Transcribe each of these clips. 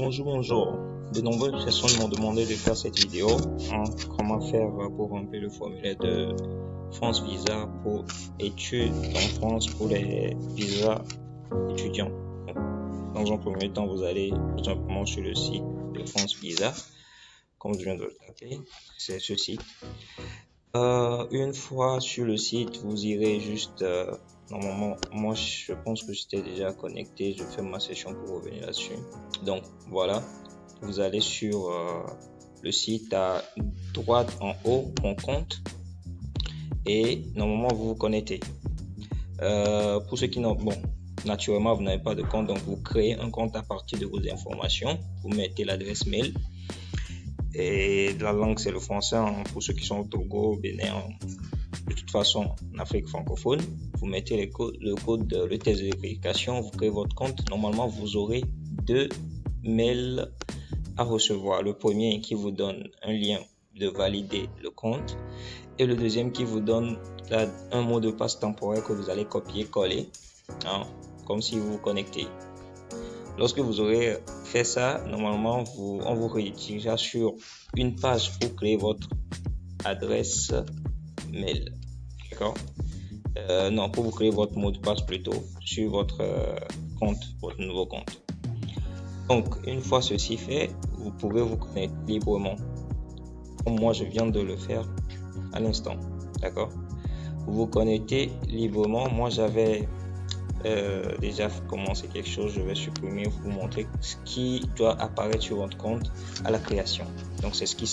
Bonjour. De nombreuses personnes m'ont demandé de faire cette vidéo. Comment faire pour remplir le formulaire de France Visa pour études en France pour les visas étudiants. Dans un premier temps, vous allez tout simplement sur le site de France Visa, comme je viens de le taper, c'est ce site. Une fois sur le site, vous irez juste, normalement, moi je pense que j'étais déjà connecté, je fais ma session pour revenir là-dessus. Donc voilà, vous allez sur le site à droite en haut, mon compte, et normalement vous vous connectez. Pour ceux qui n'ont, naturellement vous n'avez pas de compte, donc vous créez un compte à partir de vos informations, vous mettez l'adresse mail. Et la langue, c'est le français. Pour ceux qui sont au Togo, au Bénin, de toute façon, en Afrique francophone, vous mettez le test de vérification, vous créez votre compte. Normalement, vous aurez deux mails à recevoir. Le premier qui vous donne un lien de valider le compte et le deuxième qui vous donne un mot de passe temporaire que vous allez copier-coller, comme si vous vous connectez. Lorsque vous aurez fait ça, normalement, on vous redirigera sur une page pour créer votre adresse mail. D'accord? Non, pour vous créer votre mot de passe plutôt sur votre compte, votre nouveau compte. Donc, une fois ceci fait, vous pouvez vous connecter librement. Comme moi, je viens de le faire à l'instant. D'accord? Vous vous connectez librement. Moi, j'avais déjà commencer quelque chose. Je vais supprimer, vous montrer ce qui doit apparaître sur votre compte à la création. Donc c'est ce qui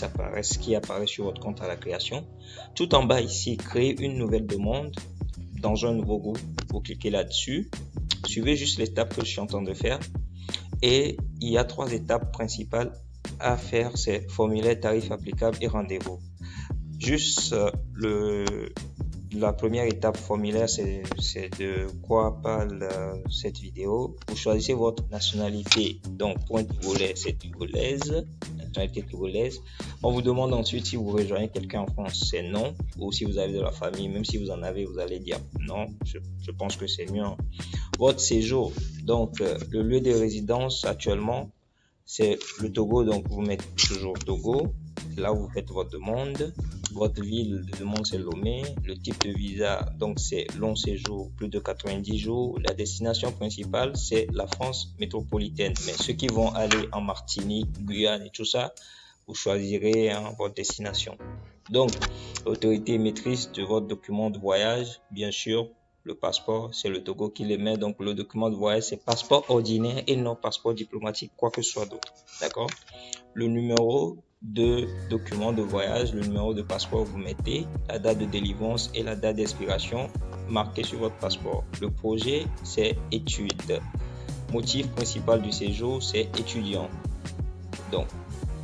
apparaît sur votre compte à la création. Tout en bas ici, créer une nouvelle demande dans un nouveau groupe. Vous cliquez là-dessus, suivez juste l'étape que je suis en train de faire, et il y a 3 étapes principales à faire. C'est formulaire, tarif applicable et rendez-vous. Juste la première étape formulaire, c'est de quoi parle cette vidéo. Vous choisissez votre nationalité. Donc, pour un Togolais, c'est togolaise, nationalité togolaise. On vous demande ensuite si vous rejoignez quelqu'un en France, c'est non. Ou si vous avez de la famille, même si vous en avez, vous allez dire non. Je pense que c'est mieux. Votre séjour, donc le lieu de résidence actuellement, c'est le Togo. Donc, vous mettez toujours Togo. Là, vous faites votre demande. Votre ville de demande, c'est Lomé. Le type de visa, donc c'est long séjour, plus de 90 jours. La destination principale, c'est la France métropolitaine. Mais ceux qui vont aller en Martinique, Guyane et tout ça, vous choisirez votre destination. Donc, l'autorité maîtrise de votre document de voyage, bien sûr. Le passeport, c'est le Togo qui l'émet. Donc, le document de voyage, c'est passeport ordinaire et non passeport diplomatique, quoi que ce soit d'autre. D'accord? Le numéro de document de voyage, le numéro de passeport, vous mettez la date de délivrance et la date d'expiration marquée sur votre passeport. Le projet, c'est études. Motif principal du séjour, c'est étudiant. Donc,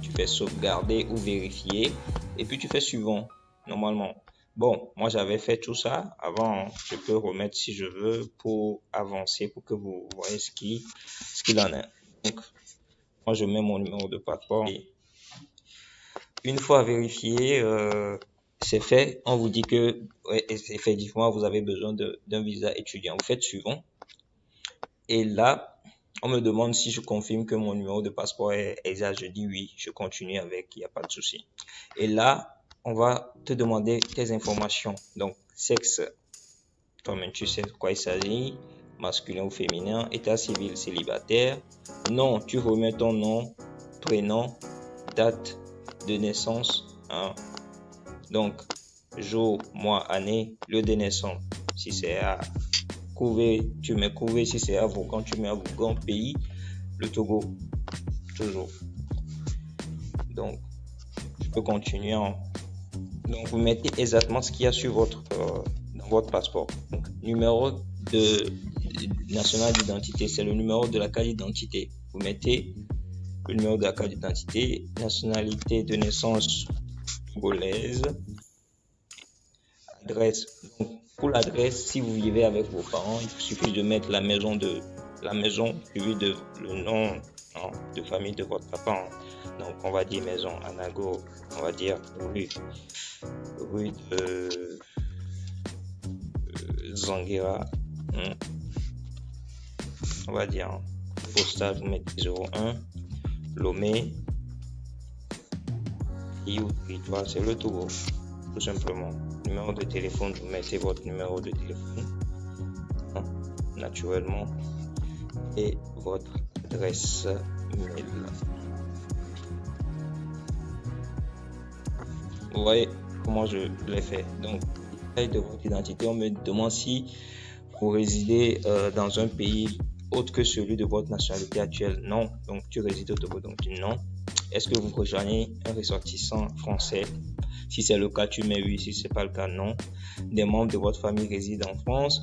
tu fais sauvegarder ou vérifier et puis tu fais suivant, normalement. Bon, moi j'avais fait tout ça. Avant, je peux remettre si je veux pour avancer, pour que vous voyez ce qu'il en est. Donc, moi je mets mon numéro de passeport. Et une fois vérifié, c'est fait. On vous dit que effectivement vous avez besoin d'un visa étudiant. Vous faites suivant. Et là, on me demande si je confirme que mon numéro de passeport est exact. Je dis oui, je continue avec, il n'y a pas de souci. Et là, on va te demander tes informations. Donc, sexe, toi-même tu sais de quoi il s'agit, masculin ou féminin, état civil célibataire, nom, tu remets ton nom, prénom, date de naissance, donc jour, mois, année, lieu de naissance, si c'est à Couvé, tu mets Couvé, si c'est à Vaughan, tu mets à Vaughan, pays, le Togo, toujours. Donc, je peux continuer. Donc, vous mettez exactement ce qu'il y a sur dans votre passeport. Donc, numéro de national d'identité, c'est le numéro de la carte d'identité. Vous mettez le numéro de la carte d'identité, nationalité de naissance togolaise, adresse. Donc, pour l'adresse, si vous vivez avec vos parents, il suffit de mettre la maison suivi de le nom de famille de votre papa. Donc, on va dire maison Anago, on va dire rue de Zanguera, on va dire postal, vous mettez 01, Lomé, pays ou territoire, c'est le Togo, tout simplement. Numéro de téléphone, vous mettez votre numéro de téléphone, naturellement, et votre adresse mail. Vous voyez comment je l'ai fait. Donc, détail de votre identité, on me demande si vous résidez dans un pays autre que celui de votre nationalité actuelle. Non. Donc, tu résides au Togo, donc tu dis non. Est-ce que vous rejoignez un ressortissant français? Si c'est le cas, tu mets oui. Si c'est pas le cas, non. Des membres de votre famille résident en France.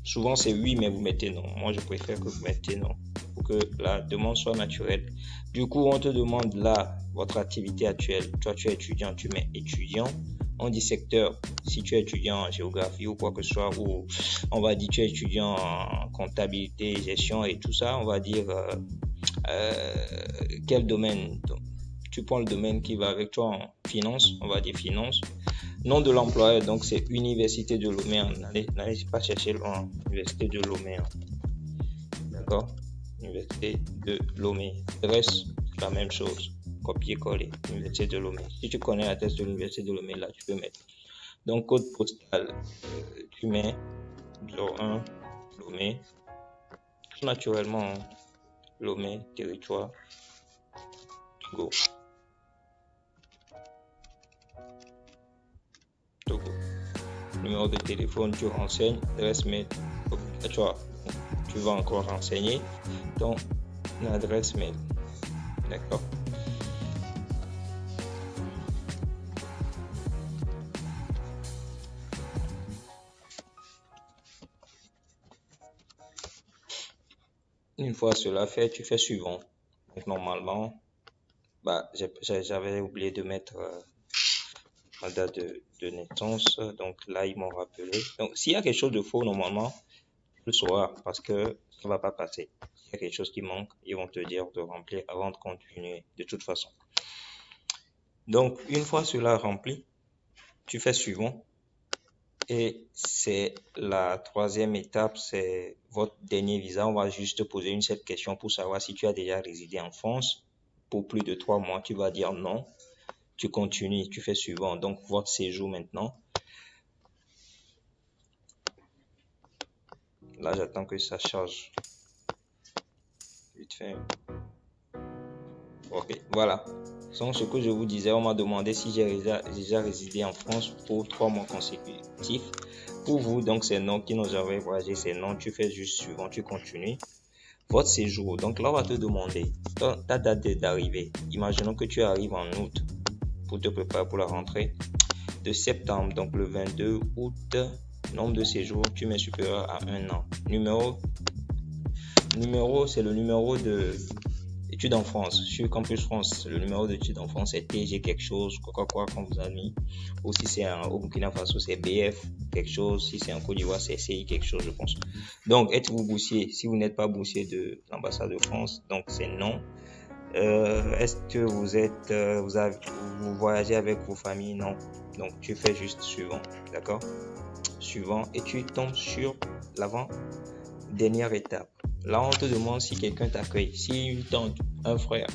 Souvent, c'est oui, mais vous mettez non. Moi, je préfère que vous mettez non pour que la demande soit naturelle. Du coup, on te demande là votre activité actuelle. Toi, tu es étudiant, tu mets étudiant. On dit secteur, si tu es étudiant en géographie ou quoi que ce soit, ou on va dire tu es étudiant en comptabilité, gestion et tout ça, on va dire quel domaine. Donc, tu prends le domaine qui va avec toi en finance, on va dire finance. Nom de l'employeur, donc c'est Université de Lomé. N'allez pas chercher loin, Université de Lomé. D'accord? Université de Lomé. Adresse, la même chose. Copier-coller, Université de Lomé. Si tu connais l'adresse de l'Université de Lomé, là, tu peux mettre. Donc, code postal, tu mets 01 Lomé. Tout naturellement, Lomé, territoire, Togo. Togo. Numéro de téléphone, tu renseignes, adresse mail, tu vas encore renseigner ton adresse mail. D'accord? Une fois cela fait, tu fais suivant. Donc, normalement, j'avais oublié de mettre ma date de naissance. Donc là, ils m'ont rappelé. Donc, s'il y a quelque chose de faux, normalement, tu le sauras parce que ça va pas passer. S'il y a quelque chose qui manque, ils vont te dire de remplir avant de continuer de toute façon. Donc, une fois cela rempli, tu fais suivant. Et c'est la troisième étape, c'est votre dernier visa. On va juste te poser une seule question pour savoir si tu as déjà résidé en France pour plus de 3 mois. Tu vas dire non. Tu continues, tu fais suivant. Donc, votre séjour maintenant. Là, j'attends que ça charge. Vite fait. Ok, voilà. Donc, ce que je vous disais, on m'a demandé si j'ai déjà résidé en France pour 3 mois consécutifs. Pour vous, donc, c'est non. Qui n'ont jamais voyagé, c'est non. Tu fais juste suivant, tu continues. Votre séjour. Donc là, on va te demander ta date d'arrivée. Imaginons que tu arrives en août pour te préparer pour la rentrée. De septembre, donc le 22 août, nombre de séjours, tu mets supérieur à 1 an. Numéro, c'est le numéro de études en France. Sur Campus France, le numéro d'études en France c'est TG quelque chose, quoi, qu'on vous a mis. Ou si c'est au Burkina Faso, c'est BF quelque chose. Si c'est en Côte d'Ivoire, c'est CI quelque chose, je pense. Donc, êtes-vous boursier? Si vous n'êtes pas boursier de l'ambassade de France, donc c'est non. Est-ce que vous êtes, vous voyagez avec vos familles? Non. Donc, tu fais juste suivant, d'accord? Suivant, et tu tombes sur l'avant-dernière étape. Là, on te demande si quelqu'un t'accueille, si une tante, un frère,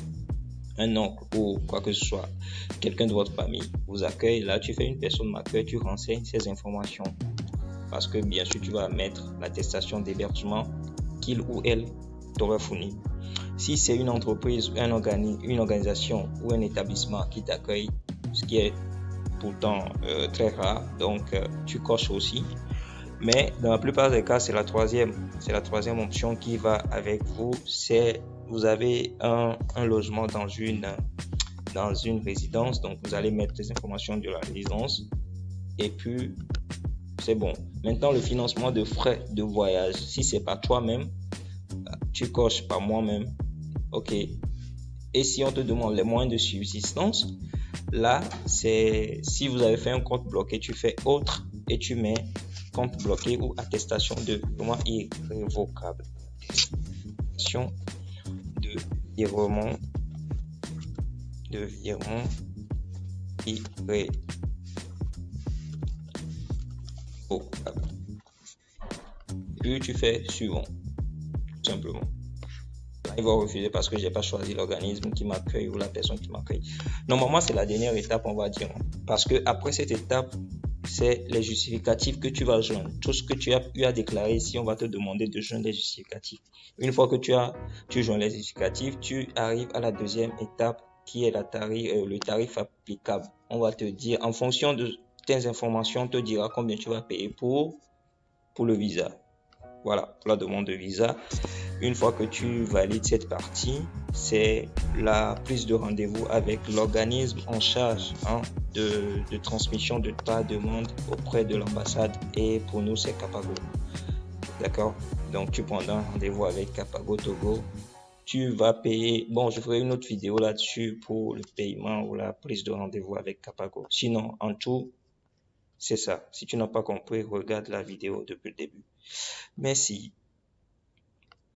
un oncle ou quoi que ce soit, quelqu'un de votre famille vous accueille. Là, tu fais une personne m'accueille, tu renseignes ces informations. Parce que bien sûr, tu vas mettre l'attestation d'hébergement qu'il ou elle t'aurait fourni. Si c'est une entreprise, une organisation ou un établissement qui t'accueille, ce qui est pourtant très rare, donc tu coches aussi. Mais dans la plupart des cas, c'est la troisième option qui va avec vous. C'est vous avez un logement dans une résidence, donc vous allez mettre les informations de la résidence et puis c'est bon. Maintenant, le financement de frais de voyage, si c'est pas toi-même, tu coches par moi-même. Ok. Et si on te demande les moyens de subsistance, là, c'est si vous avez fait un compte bloqué, tu fais autre et tu mets compte bloqué ou attestation de paiement irrévocable. Attestation de virement irrévocable. Puis tu fais suivant, tout simplement. il va refuser parce que j'ai pas choisi l'organisme qui m'accueille ou la personne qui m'accueille. Normalement, c'est la dernière étape, on va dire. Parce que après cette étape, c'est les justificatifs que tu vas joindre. Tout ce que tu as eu à déclarer ici, on va te demander de joindre les justificatifs. Une fois que tu joins les justificatifs, tu arrives à la deuxième étape qui est le tarif applicable. On va te dire, en fonction de tes informations, on te dira combien tu vas payer pour le visa. Voilà, pour la demande de visa. Une fois que tu valides cette partie, c'est la prise de rendez-vous avec l'organisme en charge de transmission de ta demande auprès de l'ambassade, et pour nous c'est Capago. D'accord? Donc tu prendras un rendez-vous avec Capago Togo. Tu vas payer. Bon, je ferai une autre vidéo là-dessus pour le paiement ou la prise de rendez-vous avec Capago. Sinon, en tout, c'est ça. Si tu n'as pas compris, regarde la vidéo depuis le début. Merci.